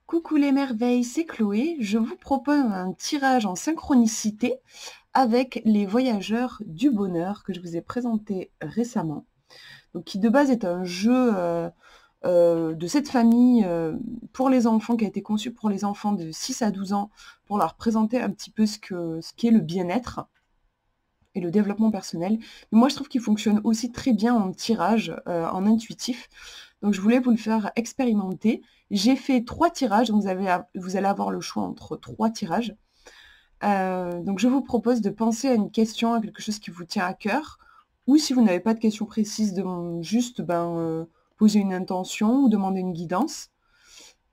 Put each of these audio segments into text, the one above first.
Coucou les merveilles, c'est Chloé. Je vous propose un tirage en synchronicité avec les voyageurs du bonheur que je vous ai présenté récemment. Donc, qui de base est un jeu de cette famille pour les enfants, qui a été conçu pour les enfants de 6 à 12 ans, pour leur présenter un petit peu ce qu'est le bien-être et le développement personnel. Mais moi, je trouve qu'il fonctionne aussi très bien en tirage, en intuitif. Donc, je voulais vous le faire expérimenter. J'ai fait 3 tirages, donc vous allez avoir le choix entre 3 tirages. Donc, je vous propose de penser à une question, à quelque chose qui vous tient à cœur, ou si vous n'avez pas de question précise, de juste poser une intention ou demander une guidance.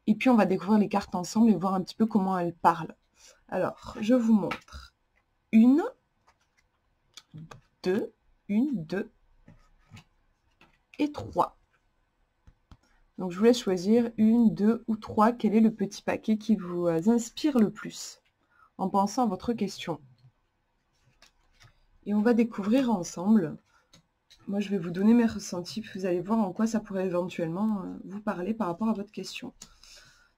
Et puis, on va découvrir les cartes ensemble et voir un petit peu comment elles parlent. Alors, je vous montre une, deux et 3. Donc, je vous laisse choisir 1, 2 ou 3. Quel est le petit paquet qui vous inspire le plus en pensant à votre question? Et on va découvrir ensemble. Moi, je vais vous donner mes ressentis, puis vous allez voir en quoi ça pourrait éventuellement vous parler par rapport à votre question.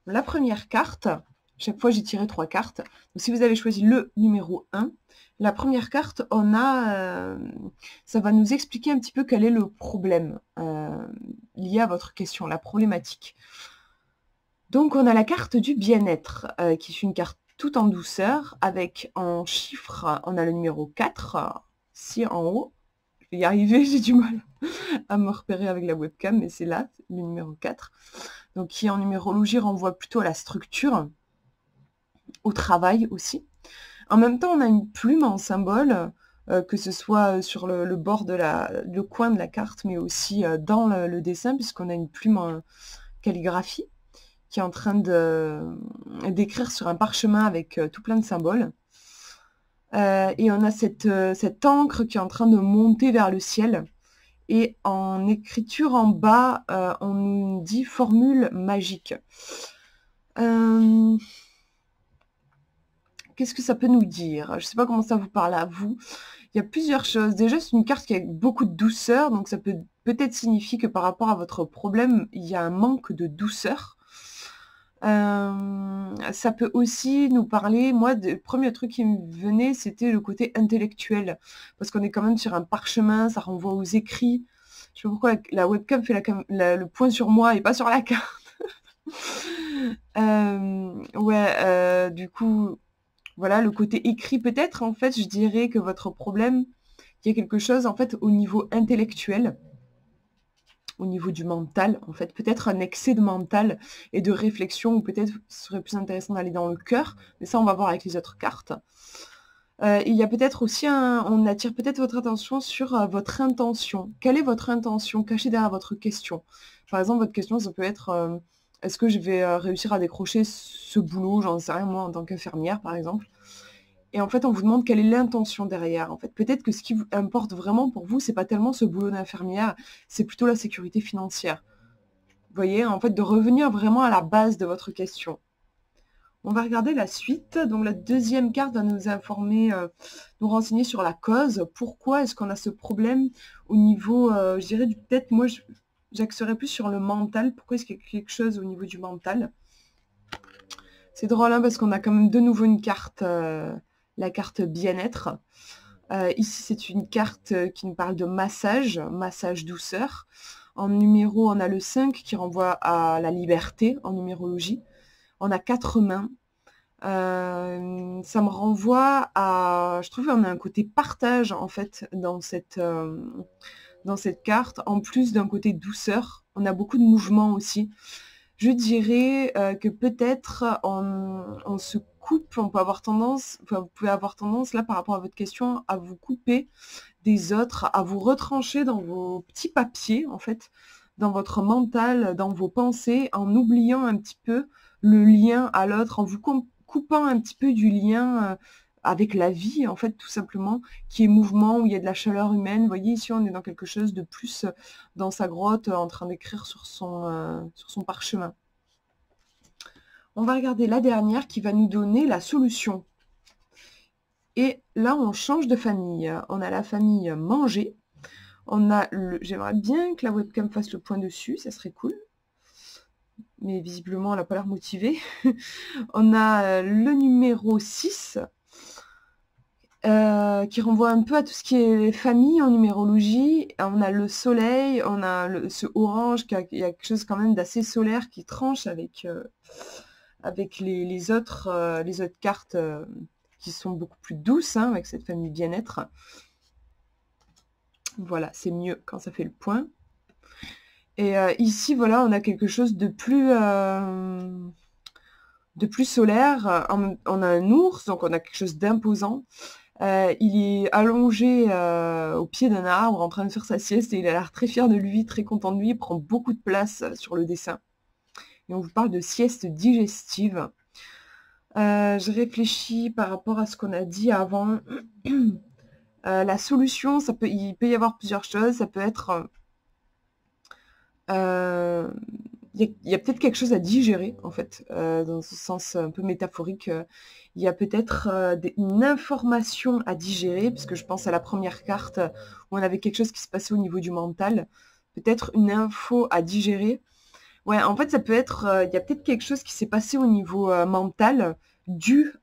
La première carte, chaque fois j'ai tiré 3 cartes. Donc, si vous avez choisi le numéro 1, la première carte, ça va nous expliquer un petit peu quel est le problème lié à votre question, la problématique. Donc, on a la carte du bien-être, qui est une carte tout en douceur, avec en chiffres, on a le numéro 4, ici en haut. Je vais y arriver, j'ai du mal à me repérer avec la webcam, mais c'est là, le numéro 4. Donc, qui en numérologie renvoie plutôt à la structure, au travail aussi. En même temps, on a une plume en symbole, que ce soit sur le bord le coin de la carte, mais aussi dans le dessin, puisqu'on a une plume en calligraphie qui est en train d'écrire sur un parchemin avec tout plein de symboles. Et on a cette encre qui est en train de monter vers le ciel. Et en écriture en bas, on nous dit formule magique. Qu'est-ce que ça peut nous dire? Je ne sais pas comment ça vous parle à vous. Il y a plusieurs choses. Déjà, c'est une carte qui a beaucoup de douceur, donc ça peut peut-être signifier que par rapport à votre problème, il y a un manque de douceur. Ça peut aussi nous parler, moi, le premier truc qui me venait, c'était le côté intellectuel. Parce qu'on est quand même sur un parchemin, ça renvoie aux écrits. Je sais pas pourquoi la webcam fait le point sur moi et pas sur la carte. Ouais, du coup, voilà, le côté écrit peut-être, en fait, je dirais que votre problème, il y a quelque chose, en fait, au niveau intellectuel, au niveau du mental, en fait, peut-être un excès de mental et de réflexion, ou peut-être ce serait plus intéressant d'aller dans le cœur, mais ça, on va voir avec les autres cartes. Il y a peut-être aussi on attire peut-être votre attention sur votre intention. Quelle est votre intention cachée derrière votre question? Par exemple, votre question, ça peut être est-ce que je vais réussir à décrocher ce boulot? J'en sais rien, moi, en tant qu'infirmière, par exemple. Et en fait, on vous demande quelle est l'intention derrière. En fait, peut-être que ce qui importe vraiment pour vous, c'est pas tellement ce boulot d'infirmière, c'est plutôt la sécurité financière. Vous voyez, en fait, de revenir vraiment à la base de votre question. On va regarder la suite. Donc, la deuxième carte va nous informer, nous renseigner sur la cause. Pourquoi est-ce qu'on a ce problème au niveau, je dirais, peut-être, moi, j'axerais plus sur le mental. Pourquoi est-ce qu'il y a quelque chose au niveau du mental? C'est drôle, hein, parce qu'on a quand même de nouveau une carte, la carte bien-être. Ici, c'est une carte qui nous parle de massage, massage douceur. En numéro, on a le 5 qui renvoie à la liberté en numérologie. On a 4 mains. Ça me renvoie à... Je trouve qu'on a un côté partage, en fait, dans cette carte. En plus d'un côté douceur, on a beaucoup de mouvements aussi. Je dirais que peut-être on se coupe, on peut avoir tendance, enfin, vous pouvez avoir tendance, là, par rapport à votre question, à vous couper des autres, à vous retrancher dans vos petits papiers, en fait, dans votre mental, dans vos pensées, en oubliant un petit peu le lien à l'autre, en vous coupant un petit peu du lien avec la vie, en fait, tout simplement, qui est mouvement, où il y a de la chaleur humaine. Vous voyez, ici, on est dans quelque chose de plus dans sa grotte, en train d'écrire sur son parchemin. On va regarder la dernière qui va nous donner la solution. Et là, on change de famille. On a la famille manger. On a le... J'aimerais bien que la webcam fasse le point dessus, ça serait cool. mais visiblement elle n'a pas l'air motivée. On a le numéro 6, qui renvoie un peu à tout ce qui est famille en numérologie. On a le soleil, on a ce orange, il y a quelque chose quand même d'assez solaire qui tranche avec les autres cartes qui sont beaucoup plus douces, hein, avec cette famille bien-être. Voilà, c'est mieux quand ça fait le point. Et ici, voilà, on a quelque chose de plus solaire. On a un ours, donc on a quelque chose d'imposant. Il est allongé au pied d'un arbre en train de faire sa sieste et il a l'air très fier de lui, très content de lui. Il prend beaucoup de place sur le dessin. Et on vous parle de sieste digestive. Je réfléchis par rapport à ce qu'on a dit avant. La solution, il peut y avoir plusieurs choses. Ça peut être... il y a peut-être quelque chose à digérer, en fait, dans ce sens un peu métaphorique. Il y a peut-être une information à digérer, puisque je pense à la première carte où on avait quelque chose qui se passait au niveau du mental. Peut-être une info à digérer. Ouais, en fait, ça peut être... il y a peut-être quelque chose qui s'est passé au niveau mental, dû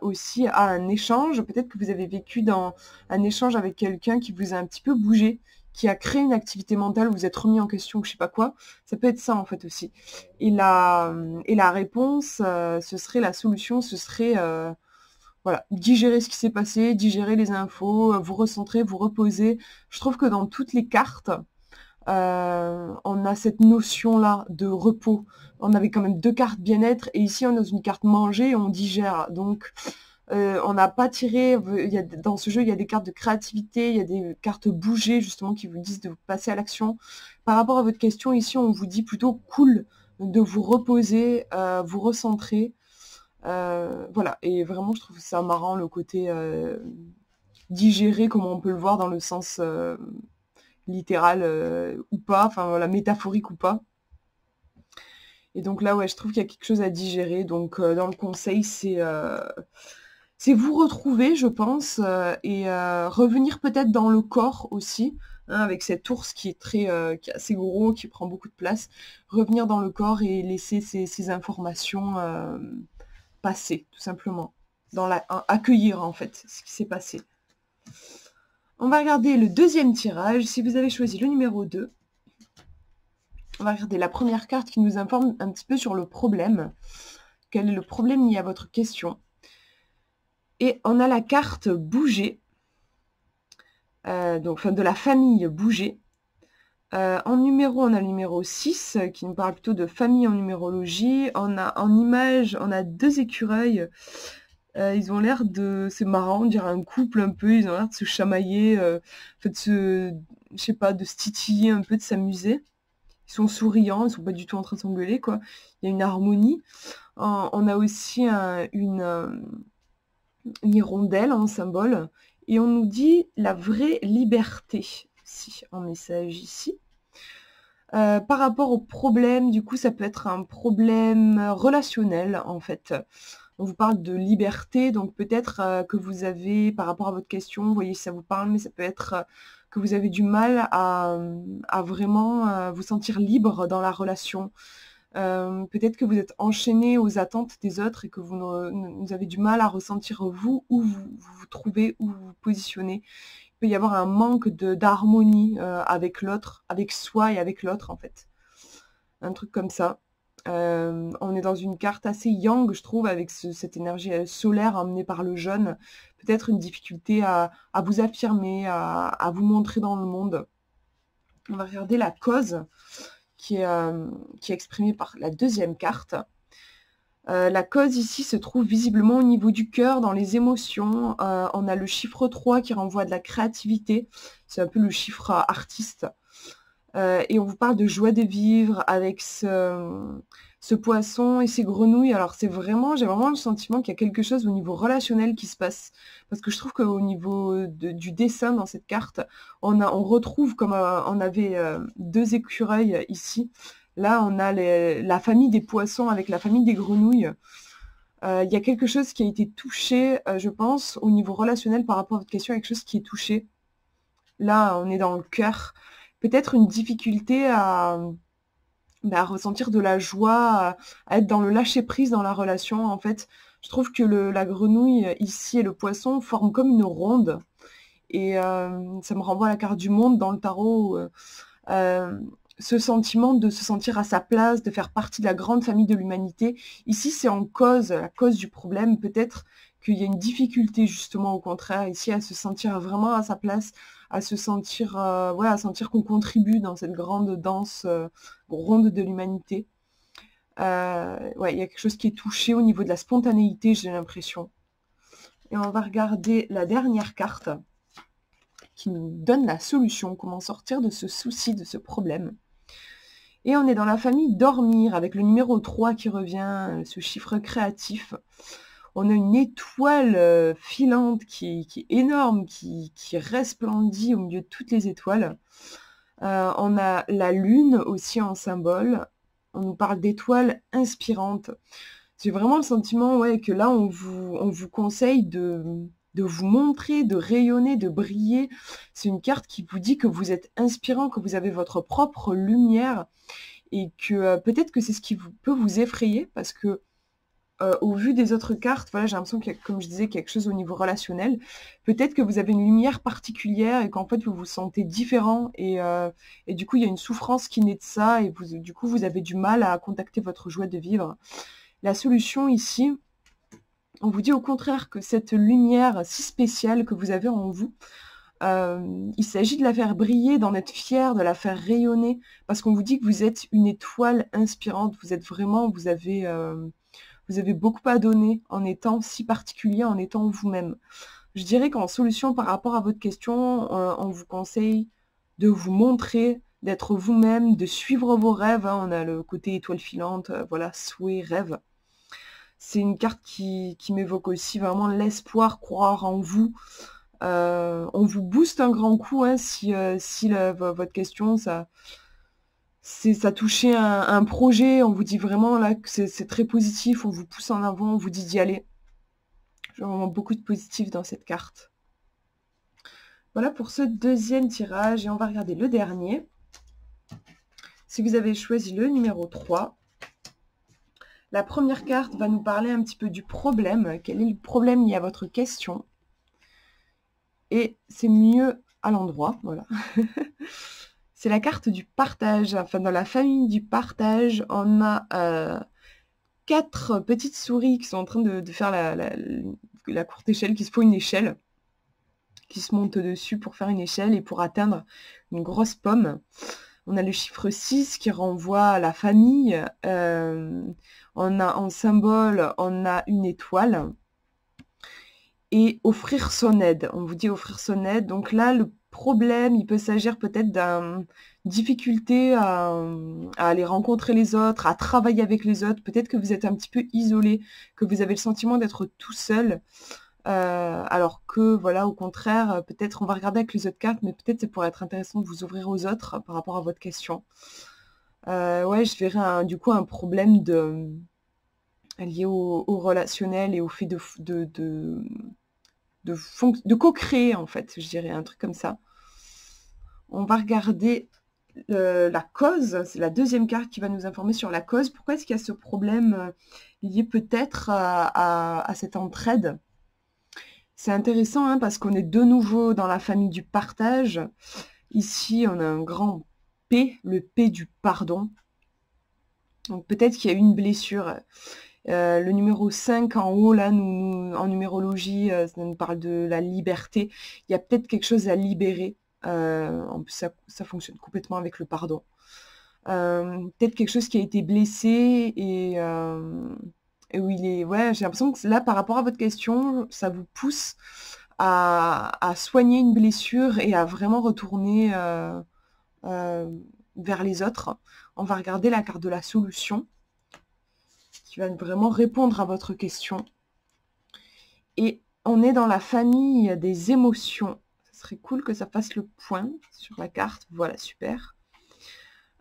aussi à un échange. Peut-être que vous avez vécu dans un échange avec quelqu'un qui vous a un petit peu bougé, qui a créé une activité mentale, vous vous êtes remis en question, je sais pas quoi. Ça peut être ça, en fait, aussi. Et la réponse, ce serait la solution, ce serait... voilà, digérer ce qui s'est passé, digérer les infos, vous recentrer, vous reposer. Je trouve que dans toutes les cartes, on a cette notion-là de repos. On avait quand même 2 cartes bien-être, et ici on est dans une carte manger, on digère. Donc on n'a pas tiré, dans ce jeu il y a des cartes de créativité, il y a des cartes bouger justement qui vous disent de passer à l'action. Par rapport à votre question, ici on vous dit plutôt cool, de vous reposer, vous recentrer. Voilà, et vraiment je trouve ça marrant le côté digérer, comme on peut le voir dans le sens littéral ou pas, enfin voilà, métaphorique ou pas. Et donc là, ouais, je trouve qu'il y a quelque chose à digérer. Donc dans le conseil, c'est vous retrouver, je pense, et revenir peut-être dans le corps aussi, hein, avec cet ours qui est qui est assez gros, qui prend beaucoup de place. Revenir dans le corps et laisser ces informations passer, tout simplement. Accueillir, en fait, ce qui s'est passé. On va regarder le deuxième tirage. Si vous avez choisi le numéro 2, on va regarder la première carte qui nous informe un petit peu sur le problème. Quel est le problème lié à votre question? Et on a la carte bouger, donc de la famille bouger. En numéro, on a le numéro 6 qui nous parle plutôt de famille en numérologie. On a en image, on a 2 écureuils. Ils ont l'air de... C'est marrant, on dirait un couple un peu. Ils ont l'air de se chamailler, en fait, je sais pas, de se titiller un peu, de s'amuser. Ils sont souriants, ils sont pas du tout en train de s'engueuler, quoi. Il y a une harmonie. On a aussi une hirondelle en symbole. Et on nous dit la vraie liberté, si, en message ici. Par rapport au problème, du coup, ça peut être un problème relationnel, en fait. On vous parle de liberté, donc peut-être que vous avez, par rapport à votre question, vous voyez si ça vous parle, mais ça peut être que vous avez du mal à vraiment vous sentir libre dans la relation. Peut-être que vous êtes enchaîné aux attentes des autres et que vous avez du mal à ressentir vous, où vous trouvez, où vous vous positionnez. Il peut y avoir un manque d'harmonie avec l'autre, avec soi et avec l'autre, en fait. Un truc comme ça. On est dans une carte assez yang, je trouve, avec cette énergie solaire emmenée par le jaune. Peut-être une difficulté à vous affirmer, à vous montrer dans le monde. On va regarder la cause qui est exprimée par la deuxième carte. La cause ici se trouve visiblement au niveau du cœur, dans les émotions. On a le chiffre 3 qui renvoie de la créativité. C'est un peu le chiffre artiste. Et on vous parle de joie de vivre avec ce poisson et ces grenouilles. Alors j'ai vraiment le sentiment qu'il y a quelque chose au niveau relationnel qui se passe. Parce que je trouve qu'au niveau du dessin dans cette carte, on retrouve, comme on avait 2 écureuils ici, là on a la famille des poissons avec la famille des grenouilles. Il y a quelque chose qui a été touché, je pense, au niveau relationnel par rapport à votre question, quelque chose qui est touché. Là, on est dans le cœur. Peut-être une difficulté à à ressentir de la joie, à être dans le lâcher-prise dans la relation. En fait, je trouve que la grenouille ici et le poisson forment comme une ronde. Et ça me renvoie à la carte du monde dans le tarot. Ce sentiment de se sentir à sa place, de faire partie de la grande famille de l'humanité. Ici, c'est en cause, la cause du problème. Peut-être qu'il y a une difficulté, justement, au contraire, ici, à se sentir vraiment à sa place, à se sentir, ouais, à sentir qu'on contribue dans cette grande danse ronde de l'humanité. Ouais, il y a quelque chose qui est touché au niveau de la spontanéité, j'ai l'impression. Et on va regarder la dernière carte qui nous donne la solution, comment sortir de ce souci, de ce problème. Et on est dans la famille dormir, avec le numéro 3 qui revient, ce chiffre créatif. On a une étoile filante qui est énorme, qui resplendit au milieu de toutes les étoiles. On a la lune aussi en symbole. On nous parle d'étoiles inspirantes. J'ai vraiment le sentiment, ouais, que là, on vous conseille de vous montrer, de rayonner, de briller. C'est une carte qui vous dit que vous êtes inspirant, que vous avez votre propre lumière et que peut-être que c'est ce qui peut vous effrayer parce que au vu des autres cartes, voilà, j'ai l'impression qu'il y a, comme je disais, quelque chose au niveau relationnel. Peut-être que vous avez une lumière particulière et qu'en fait vous vous sentez différent et du coup il y a une souffrance qui naît de ça et du coup vous avez du mal à contacter votre joie de vivre. La solution ici, on vous dit au contraire que cette lumière si spéciale que vous avez en vous, il s'agit de la faire briller, d'en être fier, de la faire rayonner, parce qu'on vous dit que vous êtes une étoile inspirante, vous êtes vraiment, vous avez beaucoup à donner en étant si particulier, en étant vous-même. Je dirais qu'en solution par rapport à votre question, on vous conseille de vous montrer, d'être vous-même, de suivre vos rêves. Hein. On a le côté étoile filante, voilà, souhait, rêve. C'est une carte qui m'évoque aussi vraiment l'espoir, croire en vous. On vous booste un grand coup hein, si votre question, ça touchait un projet, on vous dit vraiment là que c'est très positif, on vous pousse en avant, on vous dit d'y aller. J'ai vraiment beaucoup de positif dans cette carte. Voilà pour ce deuxième tirage et on va regarder le dernier. Si vous avez choisi le numéro 3, la première carte va nous parler un petit peu du problème. Quel est le problème lié à votre question? Et c'est mieux à l'endroit, voilà. C'est la carte du partage. Enfin, dans la famille du partage, on a 4 petites souris qui sont en train de faire la courte échelle, qui se font une échelle, qui se montent dessus pour faire une échelle et pour atteindre une grosse pomme. On a le chiffre 6 qui renvoie à la famille. On a en symbole, on a une étoile. Et offrir son aide. On vous dit offrir son aide. Donc là, le problème, il peut s'agir peut-être d'une difficulté à aller rencontrer les autres, à travailler avec les autres. Peut-être que vous êtes un petit peu isolé, que vous avez le sentiment d'être tout seul. Alors que, voilà, au contraire, peut-être, on va regarder avec les autres cartes, mais peut-être ça pourrait être intéressant de vous ouvrir aux autres par rapport à votre question. Ouais, je verrais du coup un problème lié au relationnel et au fait de co-créer, en fait, je dirais, un truc comme ça. On va regarder la cause, c'est la deuxième carte qui va nous informer sur la cause. Pourquoi est-ce qu'il y a ce problème lié peut-être à cette entraide? C'est intéressant hein, parce qu'on est de nouveau dans la famille du partage. Ici, on a un grand P, le P du pardon. Donc peut-être qu'il y a eu une blessure. Le numéro 5 en haut, là, en numérologie, ça nous parle de la liberté. Il y a peut-être quelque chose à libérer. En plus, ça fonctionne complètement avec le pardon. Peut-être quelque chose qui a été blessé et où il est... Ouais, j'ai l'impression que là, par rapport à votre question, ça vous pousse à soigner une blessure et à vraiment retourner vers les autres. On va regarder la carte de la solution qui va vraiment répondre à votre question. Et on est dans la famille des émotions. Ce serait cool que ça fasse le point sur la carte. Voilà, super.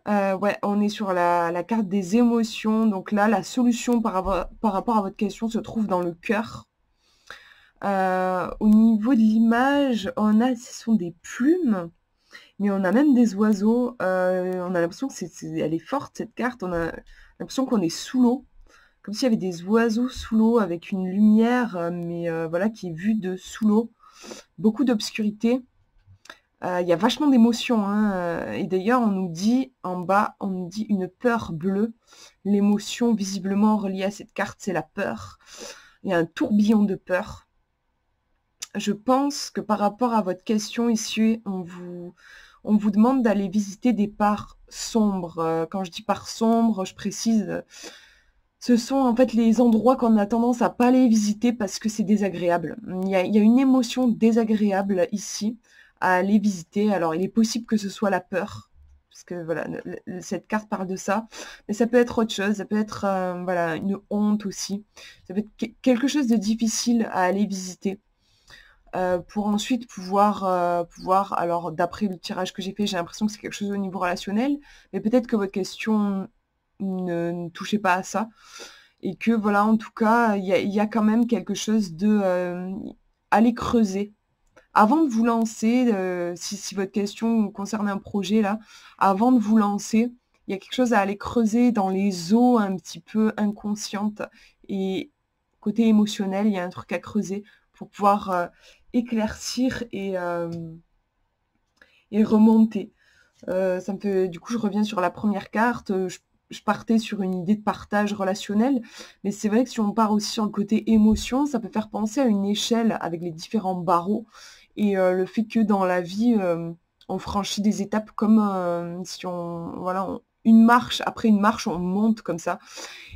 Ouais, on est sur la carte des émotions. Donc là, la solution par rapport à votre question se trouve dans le cœur. Au niveau de l'image, ce sont des plumes. mais on a même des oiseaux, on a l'impression que elle est forte cette carte, on a l'impression qu'on est sous l'eau, comme s'il y avait des oiseaux sous l'eau avec une lumière, mais voilà, qui est vue de sous l'eau. Beaucoup d'obscurité. Il y a vachement d'émotions, hein, et d'ailleurs, on nous dit en bas, on nous dit une peur bleue. L'émotion visiblement reliée à cette carte, c'est la peur. Il y a un tourbillon de peur. Je pense que par rapport à votre question ici, on vous demande d'aller visiter des parts sombres. Quand je dis parts sombres, je précise, ce sont en fait les endroits qu'on a tendance à pas aller visiter parce que c'est désagréable. Il y a une émotion désagréable ici à aller visiter. Alors il est possible que ce soit la peur, parce que voilà, cette carte parle de ça, mais ça peut être autre chose, ça peut être voilà, une honte aussi. Ça peut être quelque chose de difficile à aller visiter. Pour ensuite pouvoir, alors d'après le tirage que j'ai fait, j'ai l'impression que c'est quelque chose au niveau relationnel, mais peut-être que votre question ne touchait pas à ça et que voilà, en tout cas, il y a quand même quelque chose de, aller creuser. Avant de vous lancer, si votre question concerne un projet là, avant de vous lancer, il y a quelque chose à aller creuser dans les eaux un petit peu inconscientes et côté émotionnel, il y a un truc à creuser pour pouvoir, éclaircir et remonter. Ça me fait du coup, je reviens sur la première carte, je partais sur une idée de partage relationnel, mais c'est vrai que si on part aussi sur le côté émotion, ça peut faire penser à une échelle avec les différents barreaux et le fait que dans la vie, on franchit des étapes comme, si on voilà, une marche après une marche, on monte comme ça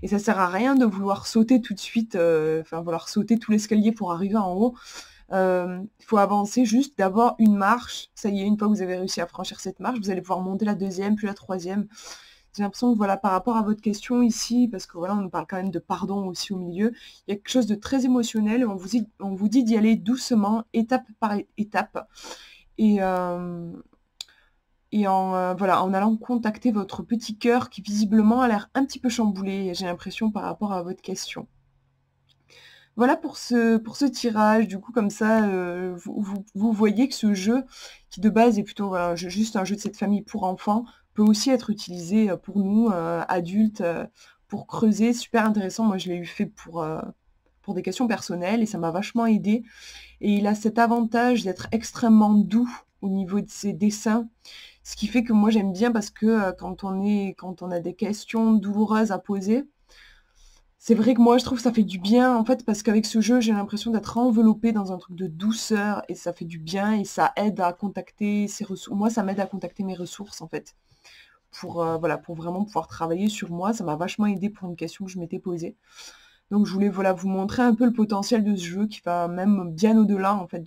et ça sert à rien de vouloir sauter tout de suite, enfin vouloir sauter tout l'escalier pour arriver en haut. Il faut avancer juste d'abord une marche. Ça y est, une fois que vous avez réussi à franchir cette marche, vous allez pouvoir monter la deuxième, puis la troisième. J'ai l'impression que voilà, par rapport à votre question ici, parce que voilà, on nous parle quand même de pardon aussi au milieu, il y a quelque chose de très émotionnel. On vous dit d'y aller doucement, étape par étape. Et, voilà, en allant contacter votre petit cœur qui visiblement a l'air un petit peu chamboulé, j'ai l'impression, par rapport à votre question. Voilà pour ce tirage, du coup comme ça, vous voyez que ce jeu, qui de base est plutôt voilà, juste un jeu de cette famille pour enfants, peut aussi être utilisé, pour nous, adultes, pour creuser. Super intéressant, moi je l'ai eu fait pour des questions personnelles et ça m'a vachement aidée et il a cet avantage d'être extrêmement doux au niveau de ses dessins, ce qui fait que moi j'aime bien parce que, quand on a des questions douloureuses à poser, c'est vrai que moi, je trouve que ça fait du bien, en fait, parce qu'avec ce jeu, j'ai l'impression d'être enveloppée dans un truc de douceur et ça fait du bien et ça aide à contacter ses ressources. Moi, ça m'aide à contacter mes ressources, en fait, pour, voilà, pour vraiment pouvoir travailler sur moi. Ça m'a vachement aidé pour une question que je m'étais posée. Donc, je voulais, voilà, vous montrer un peu le potentiel de ce jeu qui va même bien au-delà, en fait,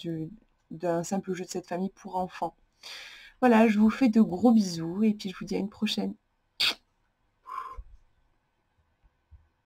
d'un simple jeu de cette famille pour enfants. Voilà, je vous fais de gros bisous et puis je vous dis à une prochaine.